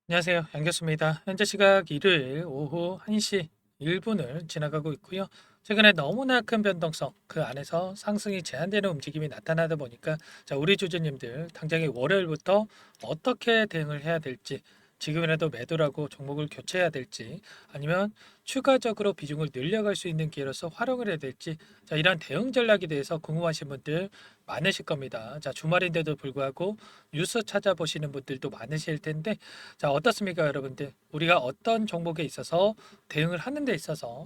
안녕하세요. 양교수입니다. 현재 시각 일요일 오후 1시 1분을 지나가고 있고요. 최근에 너무나 큰 변동성, 그 안에서 상승이 제한되는 움직임이 나타나다 보니까 우리 주주님들 당장에 월요일부터 어떻게 대응을 해야 될지, 지금이라도 매도라고 종목을 교체해야 될지, 아니면 추가적으로 비중을 늘려갈 수 있는 기회로서 활용을 해야 될지, 이런 대응 전략에 대해서 궁금하신 분들 많으실 겁니다. 주말인데도 불구하고 뉴스 찾아보시는 분들도 많으실 텐데, 어떻습니까, 여러분들? 우리가 어떤 종목에 있어서 대응을 하는 데 있어서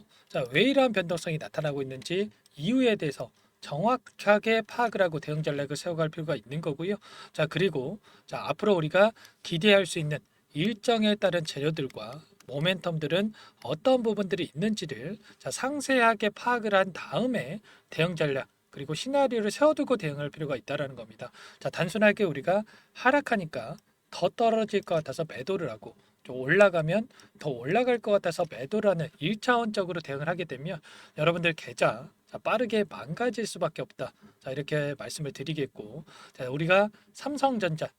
왜 이러한 변동성이 나타나고 있는지 이유에 대해서 정확하게 파악을 하고 대응 전략을 세워갈 필요가 있는 거고요. 그리고 앞으로 우리가 기대할 수 있는 일정에 따른 재료들과 모멘텀들은 어떤 부분들이 있는지를 상세하게 파악을 한 다음에 대응 전략 그리고 시나리오를 세워두고 대응할 필요가 있다라는 겁니다. 단순하게 우리가 하락하니까 더 떨어질 것 같아서 매도를 하고 좀 올라가면 더 올라갈 것 같아서 매도를 하는 1차원적으로 대응을 하게 되면 여러분들 계좌 빠르게 망가질 수밖에 없다. 이렇게 말씀을 드리겠고, 우리가 삼성전자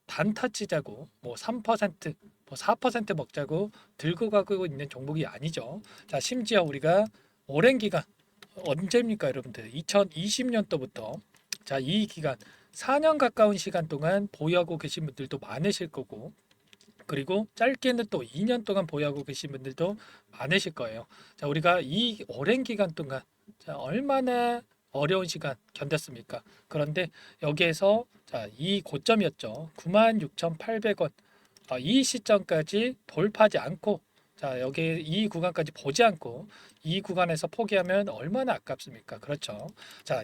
단타 치자고 뭐 3%, 뭐 4% 먹자고 들고 가고 있는 종목이 아니죠. 심지어 우리가 오랜 기간 언제입니까, 여러분들? 2020년도부터 이 기간 4년 가까운 시간 동안 보유하고 계신 분들도 많으실 거고, 그리고 짧게는 또 2년 동안 보유하고 계신 분들도 많으실 거예요. 우리가 이 오랜 기간 동안 얼마나 어려운 시간 견뎠습니까? 그런데 여기에서 이 고점이었죠. 96,800원. 이 시점까지 돌파하지 않고 여기 이 구간까지 보지 않고 이 구간에서 포기하면 얼마나 아깝습니까? 그렇죠.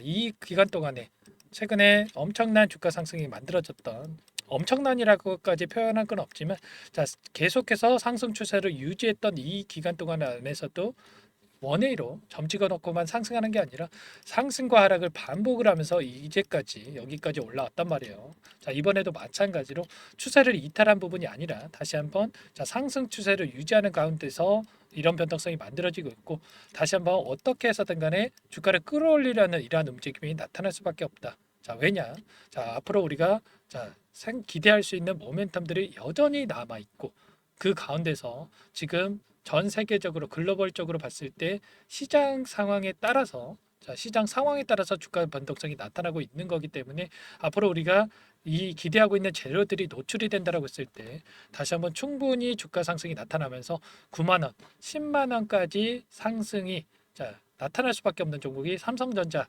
이 기간 동안에 최근에 엄청난 주가 상승이 만들어졌던, 엄청난이라고까지 표현할 건 없지만 계속해서 상승 추세를 유지했던 이 기간 동안 안에서도 원웨이로 점 찍어놓고만 상승하는 게 아니라 상승과 하락을 반복을 하면서 이제까지 여기까지 올라왔단 말이에요. 이번에도 마찬가지로 추세를 이탈한 부분이 아니라 다시 한번 상승 추세를 유지하는 가운데서 이런 변동성이 만들어지고 있고, 다시 한번 어떻게 해서든 간에 주가를 끌어올리려는 이러한 움직임이 나타날 수밖에 없다. 왜냐? 앞으로 우리가 기대할 수 있는 모멘텀들이 여전히 남아 있고, 그 가운데서 지금 전 세계적으로 글로벌적으로 봤을 때 시장 상황에 따라서 주가 변동성이 나타나고 있는 거기 때문에 앞으로 우리가 이 기대하고 있는 재료들이 노출이 된다라고 했을 때 다시 한번 충분히 주가 상승이 나타나면서 9만 원, 10만 원까지 상승이 나타날 수밖에 없는 종목이 삼성전자.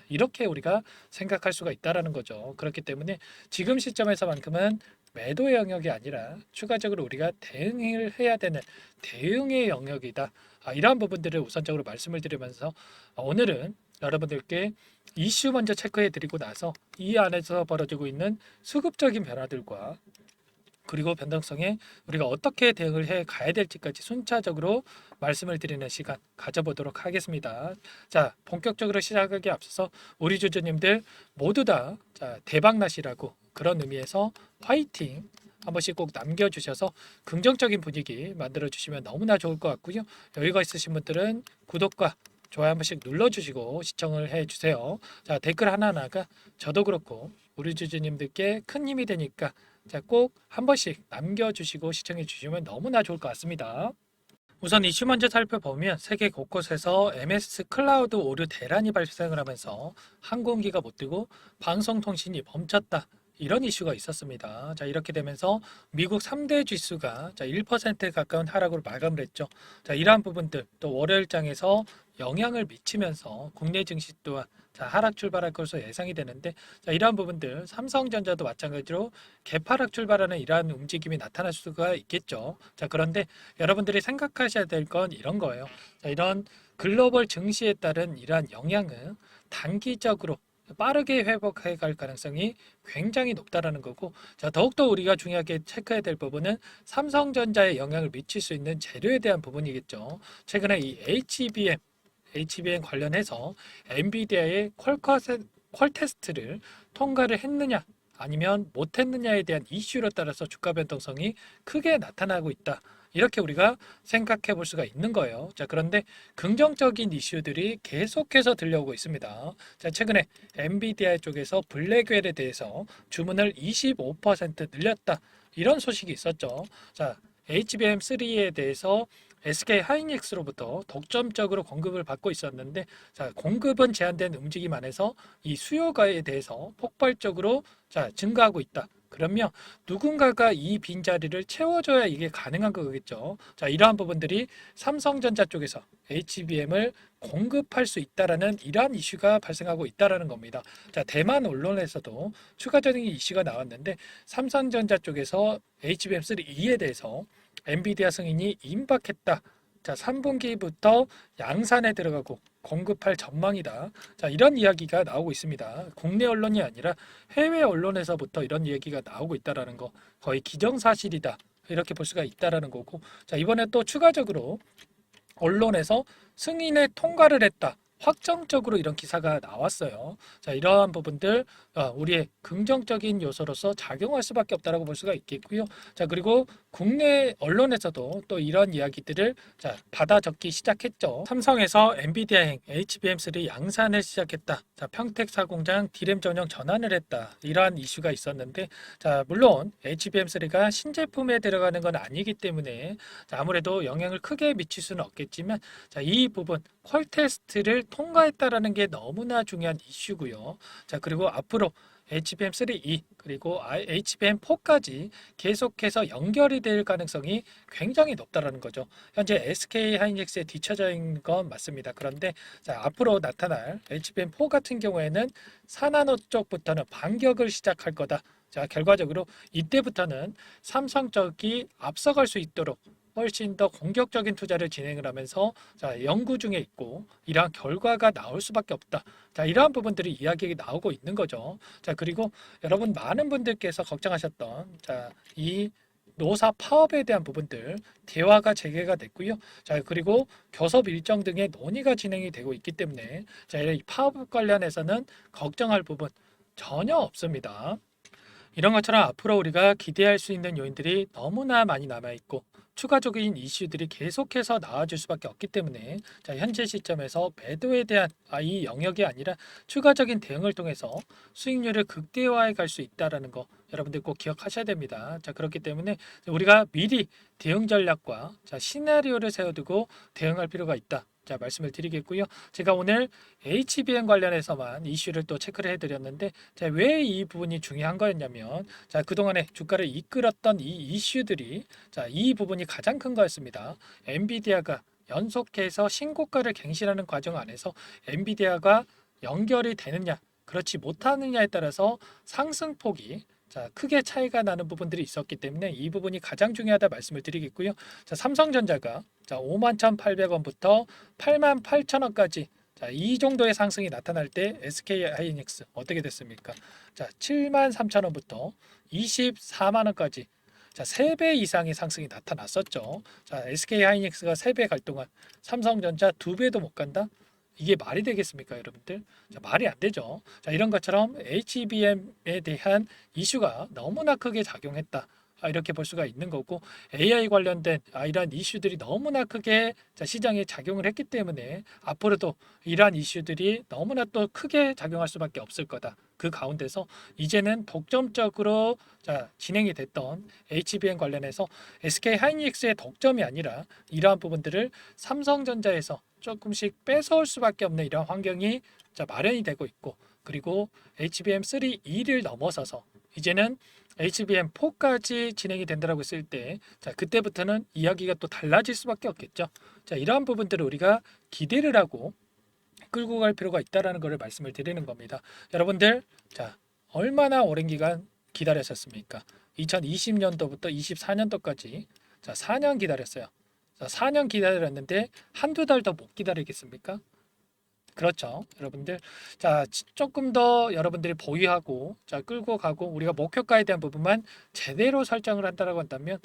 이렇게 우리가 생각할 수가 있다라는 거죠. 그렇기 때문에 지금 시점에서만큼은 매도 영역이 아니라 추가적으로 우리가 대응을 해야 되는 대응의 영역이다. 이러한 부분들을 우선적으로 말씀을 드리면서 오늘은 여러분들께 이슈 먼저 체크해 드리고 나서 이 안에서 벌어지고 있는 수급적인 변화들과 그리고 변동성에 우리가 어떻게 대응을 해 가야 될지까지 순차적으로 말씀을 드리는 시간 가져보도록 하겠습니다. 본격적으로 시작하기 앞서서 우리 주주님들 모두 다 대박 나시라고 그런 의미에서 화이팅 한 번씩 꼭 남겨주셔서 긍정적인 분위기 만들어 주시면 너무나 좋을 것 같고요. 여유가 있으신 분들은 구독과 좋아요 한 번씩 눌러주시고 시청을 해주세요. 댓글 하나하나가 저도 그렇고 우리 주주님들께 큰 힘이 되니까 꼭 한 번씩 남겨주시고 시청해 주시면 너무나 좋을 것 같습니다. 우선 이슈 먼저 살펴보면 세계 곳곳에서 MS 클라우드 오류 대란이 발생을 하면서 항공기가 못 뜨고 방송통신이 멈췄다. 이런 이슈가 있었습니다. 이렇게 되면서 미국 3대 지수가 1%에 가까운 하락으로 마감을 했죠. 이러한 부분들 또 월요일장에서 영향을 미치면서 국내 증시 또한 하락 출발할 것으로 예상이 되는데, 이러한 부분들 삼성전자도 마찬가지로 개파락 출발하는 이러한 움직임이 나타날 수가 있겠죠. 그런데 여러분들이 생각하셔야 될 건 이런 거예요. 이런 글로벌 증시에 따른 이러한 영향은 단기적으로 빠르게 회복해 갈 가능성이 굉장히 높다라는 거고, 더욱더 우리가 중요하게 체크해야 될 부분은 삼성전자에 영향을 미칠 수 있는 재료에 대한 부분이겠죠. 최근에 이 HBM 관련해서 엔비디아의 퀄 테스트를 통과를 했느냐 아니면 못했느냐에 대한 이슈로 따라서 주가 변동성이 크게 나타나고 있다. 이렇게 우리가 생각해 볼 수가 있는 거예요. 그런데 긍정적인 이슈들이 계속해서 들려오고 있습니다. 최근에 엔비디아 쪽에서 블랙웰에 대해서 주문을 25% 늘렸다. 이런 소식이 있었죠. 자, HBM3에 대해서 SK 하이닉스로부터 독점적으로 공급을 받고 있었는데, 자, 공급은 제한된 움직임 안에서 이 수요가에 대해서 폭발적으로 자, 증가하고 있다. 그러면 누군가가 이 빈자리를 채워줘야 이게 가능한 거겠죠. 자, 이러한 부분들이 삼성전자 쪽에서 HBM을 공급할 수 있다라는 이러한 이슈가 발생하고 있다라는 겁니다. 자, 대만 언론에서도 추가적인 이슈가 나왔는데 삼성전자 쪽에서 HBM3E에 대해서 엔비디아 승인이 임박했다. 자, 3분기부터 양산에 들어가고 공급할 전망이다. 자, 이런 이야기가 나오고 있습니다. 국내 언론이 아니라 해외 언론에서부터 이런 얘기가 나오고 있다라는 거 거의 기정사실이다. 이렇게 볼 수가 있다라는 거고. 자, 이번에 또 추가적으로 언론에서 승인에 통과를 했다. 확정적으로 이런 기사가 나왔어요. 자, 이러한 부분들 우리의 긍정적인 요소로서 작용할 수밖에 없다라고 볼 수가 있겠고요. 자, 그리고 국내 언론에서도 또 이런 이야기들을 자, 받아 적기 시작했죠. 삼성에서 엔비디아행 HBM3 양산을 시작했다. 자, 평택 공장 D램 전용 전환을 했다. 이러한 이슈가 있었는데, 자, 물론 HBM3가 신제품에 들어가는 건 아니기 때문에 자, 아무래도 영향을 크게 미칠 수는 없겠지만, 자, 이 부분 퀄 테스트를 통과했다라는 게 너무나 중요한 이슈고요. 자, 그리고 앞으로 HBM3E 그리고 HBM4까지 계속해서 연결이 될 가능성이 굉장히 높다라는 거죠. 현재 SK 하이닉스에 뒤처져 있는 건 맞습니다. 그런데 자, 앞으로 나타날 HBM4 같은 경우에는 4나노 쪽부터는 반격을 시작할 거다. 자, 결과적으로 이때부터는 삼성 쪽이 앞서갈 수 있도록 훨씬 더 공격적인 투자를 진행을 하면서 자, 연구 중에 있고 이러한 결과가 나올 수밖에 없다. 자, 이러한 부분들이 이야기가 나오고 있는 거죠. 자, 그리고 여러분 많은 분들께서 걱정하셨던 자, 이 노사 파업에 대한 부분들 대화가 재개가 됐고요. 자, 그리고 교섭 일정 등의 논의가 진행이 되고 있기 때문에 자, 이 파업 관련해서는 걱정할 부분 전혀 없습니다. 이런 것처럼 앞으로 우리가 기대할 수 있는 요인들이 너무나 많이 남아있고 추가적인 이슈들이 계속해서 나와줄 수밖에 없기 때문에 자, 현재 시점에서 매도에 대한 이 영역이 아니라 추가적인 대응을 통해서 수익률을 극대화해 갈 수 있다는 거 여러분들 꼭 기억하셔야 됩니다. 자, 그렇기 때문에 우리가 미리 대응 전략과 자, 시나리오를 세워두고 대응할 필요가 있다. 자, 말씀을 드리겠고요. 제가 오늘 HBM 관련해서만 이슈를 또 체크를 해드렸는데 자, 왜 이 부분이 중요한 거였냐면 자, 그동안에 주가를 이끌었던 이 이슈들이 자, 이 부분이 가장 큰 거였습니다. 엔비디아가 연속해서 신고가를 갱신하는 과정 안에서 엔비디아가 연결이 되느냐 그렇지 못하느냐에 따라서 상승폭이 자, 크게 차이가 나는 부분들이 있었기 때문에 이 부분이 가장 중요하다 말씀을 드리겠고요. 자, 삼성전자가 자, 51,800원부터 88,000원까지 자, 이 정도의 상승이 나타날 때 SK 하이닉스 어떻게 됐습니까? 자, 73,000원부터 24만 원까지 자, 3배 이상의 상승이 나타났었죠. 자, SK 하이닉스가 3배 갈 동안 삼성전자 2배도 못 간다? 이게 말이 되겠습니까, 여러분들? 자, 말이 안 되죠. 자, 이런 것처럼 HBM에 대한 이슈가 너무나 크게 작용했다. 이렇게 볼 수가 있는 거고 AI 관련된 이러한 이슈들이 너무나 크게 자, 시장에 작용을 했기 때문에 앞으로도 이러한 이슈들이 너무나 또 크게 작용할 수밖에 없을 거다. 그 가운데서 이제는 독점적으로 자, 진행이 됐던 HBM 관련해서 SK 하이닉스의 독점이 아니라 이러한 부분들을 삼성전자에서 조금씩 뺏어올 수밖에 없는 이런 환경이 자, 마련이 되고 있고 그리고 HBM3E를 넘어서서 이제는 HBM4까지 진행이 된다고 했을 때 자, 그때부터는 이야기가 또 달라질 수밖에 없겠죠. 자, 이러한 부분들을 우리가 기대를 하고 끌고 갈 필요가 있다라는 것을 말씀을 드리는 겁니다. 여러분들 자, 얼마나 오랜 기간 기다렸었습니까? 2020년도부터 24년도까지 자, 4년 기다렸어요. 자, 4년 기다렸는데 한두 달 더 못 기다리겠습니까? 그렇죠. 여러분들. 자, 조금 더 여러분들이 보유하고 자, 끌고 가고 우리가 목표가에 대한 부분만 제대로 설정을 한다라고 한다면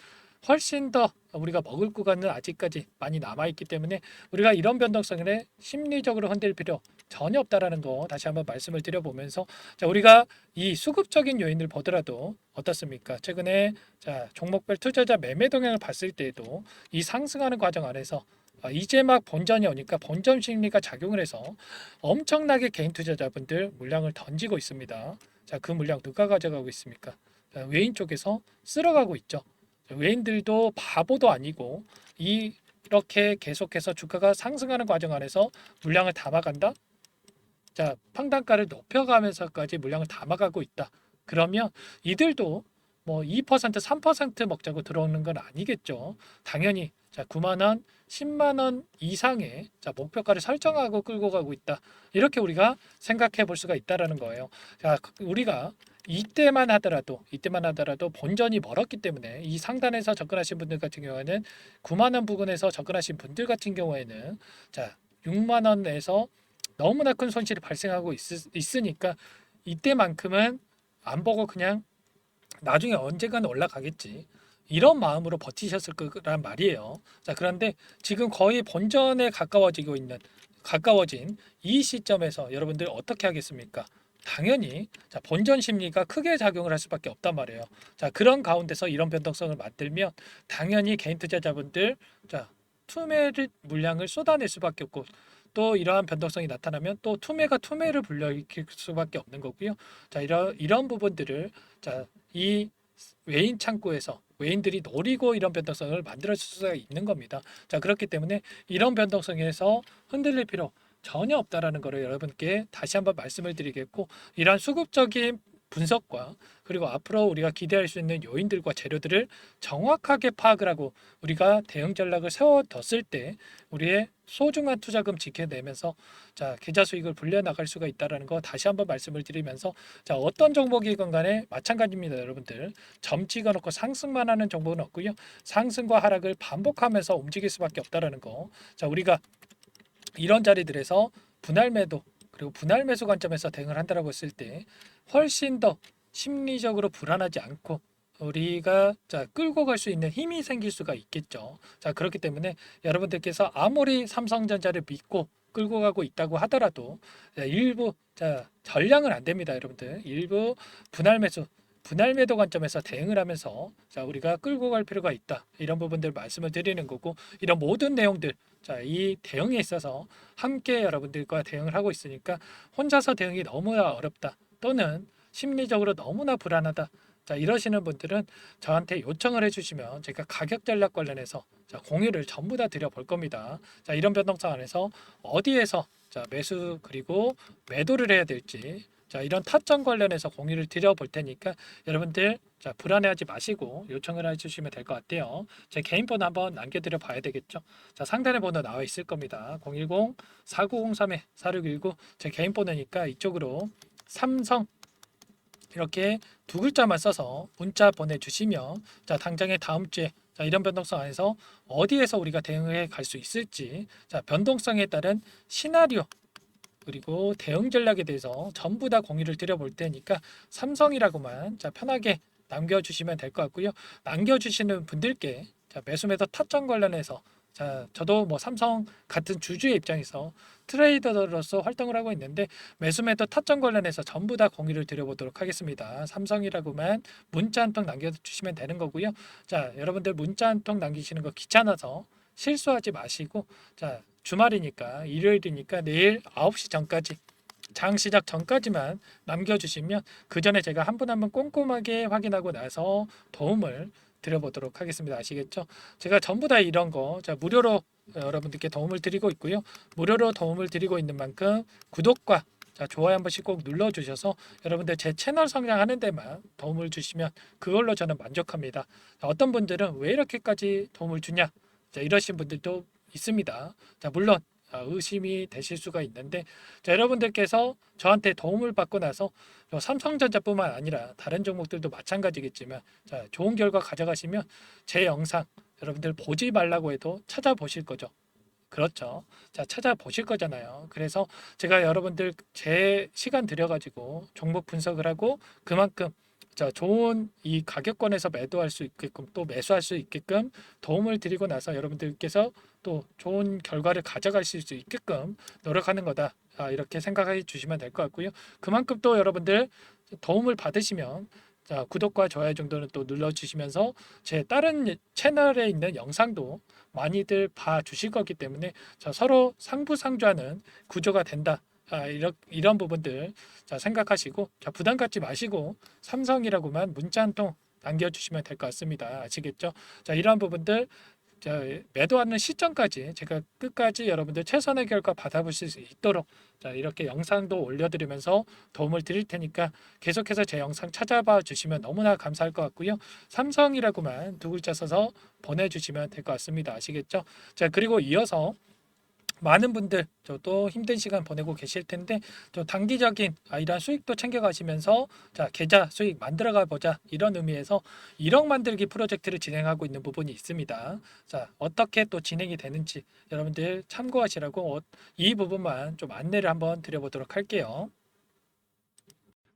훨씬 더 우리가 먹을 구간은 아직까지 많이 남아 있기 때문에 우리가 이런 변동성에 심리적으로 흔들 필요 전혀 없다라는 거 다시 한번 말씀을 드려보면서 자, 우리가 이 수급적인 요인을 보더라도 어떻습니까? 최근에 자, 종목별 투자자 매매 동향을 봤을 때에도 이 상승하는 과정 안에서 이제 막 본전이 오니까 본전 심리가 작용을 해서 엄청나게 개인 투자자분들 물량을 던지고 있습니다. 자, 그 물량 누가 가져가고 있습니까? 외인 쪽에서 쓸어가고 있죠. 외인들도 바보도 아니고 이렇게 계속해서 주가가 상승하는 과정 안에서 물량을 담아간다. 자, 평단가를 높여가면서까지 물량을 담아가고 있다. 그러면 이들도 뭐 2%, 3% 먹자고 들어오는 건 아니겠죠. 당연히 자, 9만 원, 10만 원 이상의 자, 목표가를 설정하고 끌고 가고 있다. 이렇게 우리가 생각해 볼 수가 있다라는 거예요. 자, 우리가 이때만 하더라도 본전이 멀었기 때문에 이 상단에서 접근하신 분들 같은 경우에는 9만 원 부근에서 접근하신 분들 같은 경우에는 자, 6만 원에서 너무나 큰 손실이 발생하고 있으니까 이때만큼은 안 보고 그냥 나중에 언젠가는 올라가겠지. 이런 마음으로 버티셨을 거란 말이에요. 자, 그런데 지금 거의 본전에 가까워진 이 시점에서 여러분들 어떻게 하겠습니까? 당연히 자, 본전 심리가 크게 작용을 할 수밖에 없단 말이에요. 자, 그런 가운데서 이런 변동성을 만들면 당연히 개인 투자자분들 자, 투매 물량을 쏟아낼 수밖에 없고 또 이러한 변동성이 나타나면 또 투매가 투매를 불러일으킬 수밖에 없는 거고요. 자, 이런 부분들을 자, 이 외인 창구에서 외인들이 노리고 이런 변동성을 만들어 줄 수가 있는 겁니다. 자, 그렇기 때문에 이런 변동성에서 흔들릴 필요 전혀 없다라는 것을 여러분께 다시 한번 말씀을 드리겠고, 이러한 수급적인 분석과 그리고 앞으로 우리가 기대할 수 있는 요인들과 재료들을 정확하게 파악을 하고 우리가 대응 전략을 세워뒀을 때 우리의 소중한 투자금 지켜내면서 자, 계좌 수익을 불려 나갈 수가 있다라는 거 다시 한번 말씀을 드리면서 자, 어떤 종목이건 간에 마찬가지입니다, 여러분들. 점 찍어놓고 상승만 하는 종목은 없고요. 상승과 하락을 반복하면서 움직일 수밖에 없다라는 거. 자, 우리가 이런 자리들에서 분할 매도 그리고 분할 매수 관점에서 대응을 한다라고 했을 때 훨씬 더 심리적으로 불안하지 않고 우리가 자 끌고 갈 수 있는 힘이 생길 수가 있겠죠. 자, 그렇기 때문에 여러분들께서 아무리 삼성전자를 믿고 끌고 가고 있다고 하더라도 자, 일부 자 전량은 안 됩니다, 여러분들. 일부 분할 매수 분할 매도 관점에서 대응을 하면서 자 우리가 끌고 갈 필요가 있다. 이런 부분들 말씀을 드리는 거고, 이런 모든 내용들 자, 이 대응에 있어서 함께 여러분들과 대응을 하고 있으니까 혼자서 대응이 너무나 어렵다. 또는 심리적으로 너무나 불안하다. 자, 이러시는 분들은 저한테 요청을 해주시면 제가 가격 전략 관련해서 자, 공유를 전부 다 드려볼 겁니다. 자, 이런 변동성 안에서 어디에서 자, 매수 그리고 매도를 해야 될지 자, 이런 타점 관련해서 공유를 드려볼 테니까 여러분들 자, 불안해하지 마시고 요청을 해주시면 될 것 같아요. 제 개인 번호 한번 남겨드려 봐야 되겠죠. 자, 상단에 번호 나와 있을 겁니다. 010-4903-4619 제 개인 번호니까 이쪽으로 삼성 이렇게 두 글자만 써서 문자 보내주시면 자, 당장에 다음 주에 자, 이런 변동성 안에서 어디에서 우리가 대응해 갈 수 있을지 자, 변동성에 따른 시나리오 그리고 대응 전략에 대해서 전부 다 공유를 드려볼 테니까 삼성이라고만 자, 편하게 남겨주시면 될 것 같고요. 남겨주시는 분들께 자, 매수 매도 타점 관련해서 자, 저도 뭐 삼성 같은 주주의 입장에서 트레이더로서 활동을 하고 있는데 매수 매도 타점 관련해서 전부 다 공유를 드려보도록 하겠습니다. 삼성이라고만 문자 한 통 남겨주시면 되는 거고요. 자, 여러분들 문자 한 통 남기시는 거 귀찮아서 실수하지 마시고 자, 주말이니까 일요일이니까 내일 9시 전까지 장 시작 전까지만 남겨주시면 그 전에 제가 한 분 한 분 꼼꼼하게 확인하고 나서 도움을 드려보도록 하겠습니다. 아시겠죠? 제가 전부 다 이런 거 자, 무료로 여러분들께 도움을 드리고 있고요. 무료로 도움을 드리고 있는 만큼 구독과 자, 좋아요 한 번씩 꼭 눌러주셔서 여러분들 제 채널 성장하는 데만 도움을 주시면 그걸로 저는 만족합니다. 자, 어떤 분들은 왜 이렇게까지 도움을 주냐? 자, 이러신 분들도 있습니다. 자, 물론 의심이 되실 수가 있는데 자, 여러분들께서 저한테 도움을 받고 나서 삼성전자뿐만 아니라 다른 종목들도 마찬가지겠지만 자, 좋은 결과 가져가시면 제 영상 여러분들 보지 말라고 해도 찾아보실 거죠. 그렇죠. 자, 찾아보실 거잖아요. 그래서 제가 여러분들 제 시간 들여가지고 종목 분석을 하고 그만큼 자, 좋은 이 가격권에서 매도할 수 있게끔 또 매수할 수 있게끔 도움을 드리고 나서 여러분들께서 또 좋은 결과를 가져가실 수 있게끔 노력하는 거다. 이렇게 생각해 주시면 될 것 같고요. 그만큼 또 여러분들 도움을 받으시면 자, 구독과 좋아요 정도는 또 눌러주시면서 제 다른 채널에 있는 영상도 많이들 봐 주실 거기 때문에 자, 서로 상부상조하는 구조가 된다. 이런 부분들 자, 생각하시고 자, 부담 갖지 마시고 삼성이라고만 문자 한 통 남겨주시면 될 것 같습니다. 아시겠죠? 자, 이러한 부분들 자, 매도하는 시점까지 제가 끝까지 여러분들 최선의 결과 받아보실 수 있도록 자, 이렇게 영상도 올려드리면서 도움을 드릴 테니까 계속해서 제 영상 찾아봐 주시면 너무나 감사할 것 같고요. 삼성이라고만 두 글자 써서 보내주시면 될 것 같습니다. 아시겠죠? 자, 그리고 이어서 많은 분들 저도 힘든 시간 보내고 계실 텐데 또 단기적인 이런 수익도 챙겨가시면서 자 계좌 수익 만들어가 보자 이런 의미에서 1억 만들기 프로젝트를 진행하고 있는 부분이 있습니다. 자 어떻게 또 진행이 되는지 여러분들 참고하시라고 이 부분만 좀 안내를 한번 드려보도록 할게요.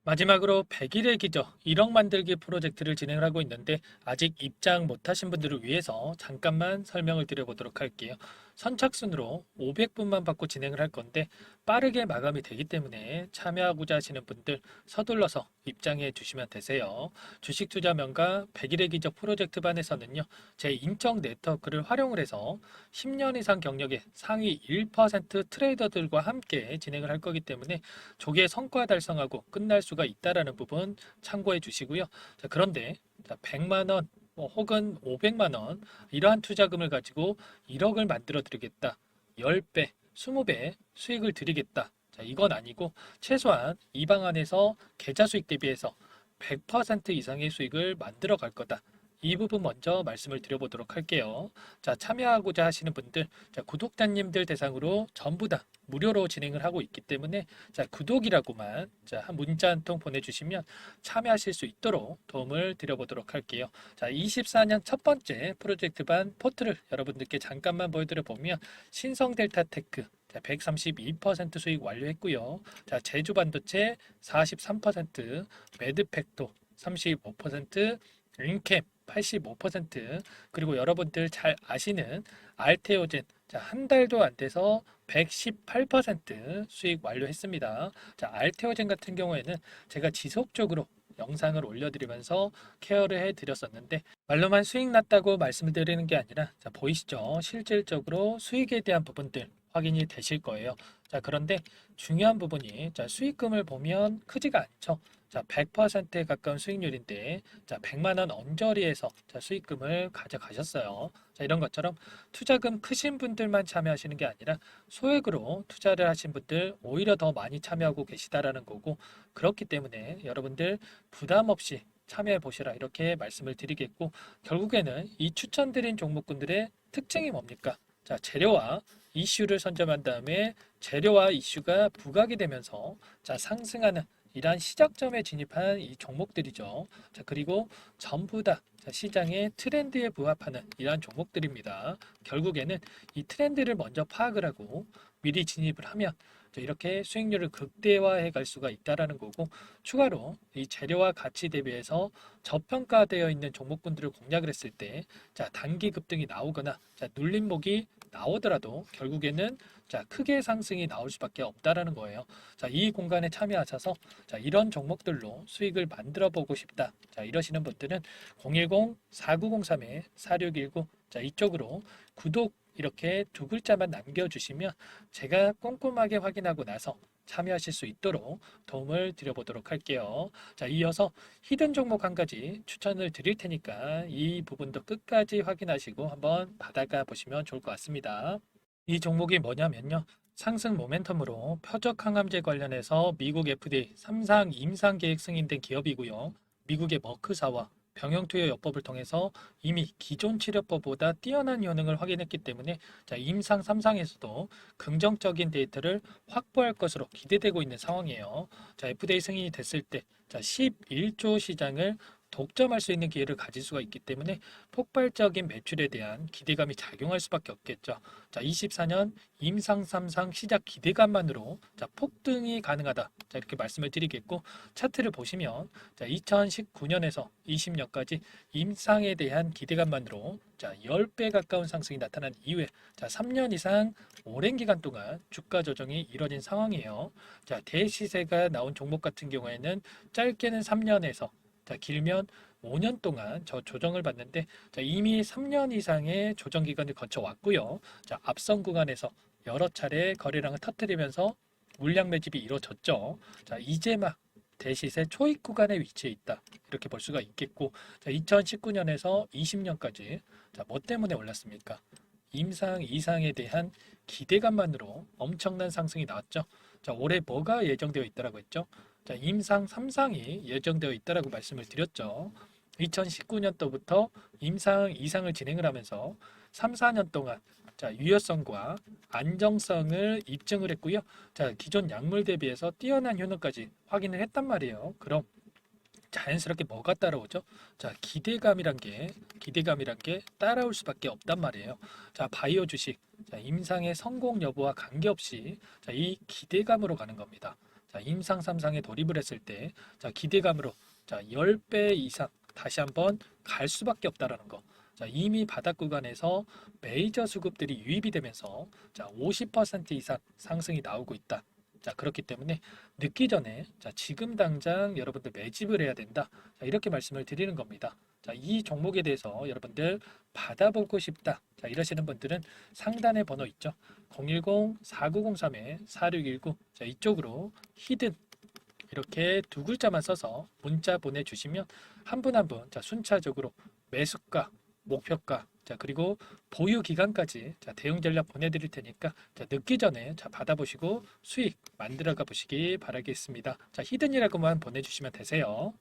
마지막으로 100일의 기적 1억 만들기 프로젝트를 진행을 하고 있는데 아직 입장 못하신 분들을 위해서 잠깐만 설명을 드려보도록 할게요. 선착순으로 500분만 받고 진행을 할 건데 빠르게 마감이 되기 때문에 참여하고자 하시는 분들 서둘러서 입장해 주시면 되세요. 주식투자명가 100일의 기적 프로젝트 반에서는요. 제 인적 네트워크를 활용을 해서 10년 이상 경력의 상위 1% 트레이더들과 함께 진행을 할 거기 때문에 조기에 성과 달성하고 끝날 수가 있다라는 부분 참고해 주시고요. 자, 그런데 100만 원 혹은 500만 원 이러한 투자금을 가지고 1억을 만들어 드리겠다. 10배, 20배 수익을 드리겠다. 자, 이건 아니고 최소한 이 방안에서 계좌 수익 대비해서 100% 이상의 수익을 만들어 갈 거다. 이 부분 먼저 말씀을 드려보도록 할게요. 자, 참여하고자 하시는 분들, 자, 구독자님들 대상으로 전부 다 무료로 진행을 하고 있기 때문에 자, 구독이라고만 자, 한 문자 한 통 보내주시면 참여하실 수 있도록 도움을 드려보도록 할게요. 자, 24년 첫 번째 프로젝트 반 포트를 여러분들께 잠깐만 보여드려 보면 신성 델타 테크 132% 수익 완료했고요. 자, 제주 반도체 43%, 매드팩토 35%, 링캠 85%, 그리고 여러분들 잘 아시는 알테오젠 한 달도 안 돼서 118% 수익 완료했습니다. 자, 알테오젠 같은 경우에는 제가 지속적으로 영상을 올려드리면서 케어를 해드렸었는데 말로만 수익 났다고 말씀을 드리는 게 아니라 자, 보이시죠? 실질적으로 수익에 대한 부분들 확인이 되실 거예요. 자, 그런데 중요한 부분이 자, 수익금을 보면 크지가 않죠. 자, 100%에 가까운 수익률인데 자, 100만 원 언저리에서 자, 수익금을 가져가셨어요. 자, 이런 것처럼 투자금 크신 분들만 참여하시는 게 아니라 소액으로 투자를 하신 분들 오히려 더 많이 참여하고 계시다라는 거고 그렇기 때문에 여러분들 부담 없이 참여해 보시라 이렇게 말씀을 드리겠고 결국에는 이 추천드린 종목군들의 특징이 뭡니까? 자, 재료와 이슈를 선점한 다음에 재료와 이슈가 부각이 되면서 자, 상승하는 이러한 시작점에 진입한 이 종목들이죠. 자, 그리고 전부 다 시장의 트렌드에 부합하는 이러한 종목들입니다. 결국에는 이 트렌드를 먼저 파악을 하고 미리 진입을 하면 이렇게 수익률을 극대화해 갈 수가 있다라는 거고 추가로 이 재료와 가치 대비해서 저평가되어 있는 종목군들을 공략을 했을 때 단기 급등이 나오거나 눌림목이 나오더라도 결국에는 크게 상승이 나올 수밖에 없다라는 거예요. 이 공간에 참여하셔서 이런 종목들로 수익을 만들어 보고 싶다. 이러시는 분들은 010-4903-4619 이쪽으로 구독 이렇게 두 글자만 남겨주시면 제가 꼼꼼하게 확인하고 나서 참여하실 수 있도록 도움을 드려보도록 할게요. 자, 이어서 히든 종목 한 가지 추천을 드릴 테니까 이 부분도 끝까지 확인하시고 한번 받아가 보시면 좋을 것 같습니다. 이 종목이 뭐냐면요. 상승 모멘텀으로 표적 항암제 관련해서 미국 FDA 3상 임상 계획 승인된 기업이고요. 미국의 머크사와 병용투여요법을 통해서 이미 기존 치료법보다 뛰어난 효능을 확인했기 때문에 임상 3상에서도 긍정적인 데이터를 확보할 것으로 기대되고 있는 상황이에요. FDA 승인이 됐을 때 11조 시장을 독점할 수 있는 기회를 가질 수가 있기 때문에 폭발적인 매출에 대한 기대감이 작용할 수밖에 없겠죠. 24년 임상 3상 시작 기대감만으로 폭등이 가능하다. 이렇게 말씀을 드리겠고 차트를 보시면 2019년에서 20년까지 임상에 대한 기대감만으로 10배 가까운 상승이 나타난 이후에 3년 이상 오랜 기간 동안 주가 조정이 이뤄진 상황이에요. 대시세가 나온 종목 같은 경우에는 짧게는 3년에서 길면 5년 동안 저 조정을 받는데 이미 3년 이상의 조정 기간을 거쳐 왔고요. 앞선 구간에서 여러 차례 거래량을 터뜨리면서 물량 매집이 이루어졌죠. 자, 이제 막 대시세 초입 구간에 위치해 있다. 이렇게 볼 수가 있겠고, 자, 2019년에서 20년까지 자, 뭐 때문에 올랐습니까? 임상, 이상에 대한 기대감만으로 엄청난 상승이 나왔죠. 자, 올해 뭐가 예정되어 있다라고 했죠? 자, 임상 3상이 예정되어 있다라고 말씀을 드렸죠. 2019년도부터 임상, 이상을 진행을 하면서 3, 4년 동안 자, 유효성과 안정성을 입증을 했고요. 자, 기존 약물 대비해서 뛰어난 효능까지 확인을 했단 말이에요. 그럼 자연스럽게 뭐가 따라오죠? 자, 기대감이란 게 따라올 수밖에 없단 말이에요. 자, 바이오 주식, 자, 임상의 성공 여부와 관계없이 자, 이 기대감으로 가는 겁니다. 자, 임상 3상에 돌입을 했을 때, 자, 기대감으로 자, 10배 이상 다시 한번 갈 수밖에 없다라는 거. 자, 이미 바닥 구간에서 메이저 수급들이 유입이 되면서 자, 50% 이상 상승이 나오고 있다. 자, 그렇기 때문에 늦기 전에 자, 지금 당장 여러분들 매집을 해야 된다. 자, 이렇게 말씀을 드리는 겁니다. 자, 이 종목에 대해서 여러분들 받아보고 싶다. 자, 이러시는 분들은 상단에 번호 있죠. 010-4903-4619. 자, 이쪽으로 히든 이렇게 두 글자만 써서 문자 보내주시면 한 분 한 분 자, 순차적으로 매수가, 목표가, 자, 그리고 보유 기간까지 자, 대응 전략 보내드릴 테니까 자, 늦기 전에 자, 받아보시고 수익 만들어가 보시기 바라겠습니다. 자, 히든이라고만 보내주시면 되세요.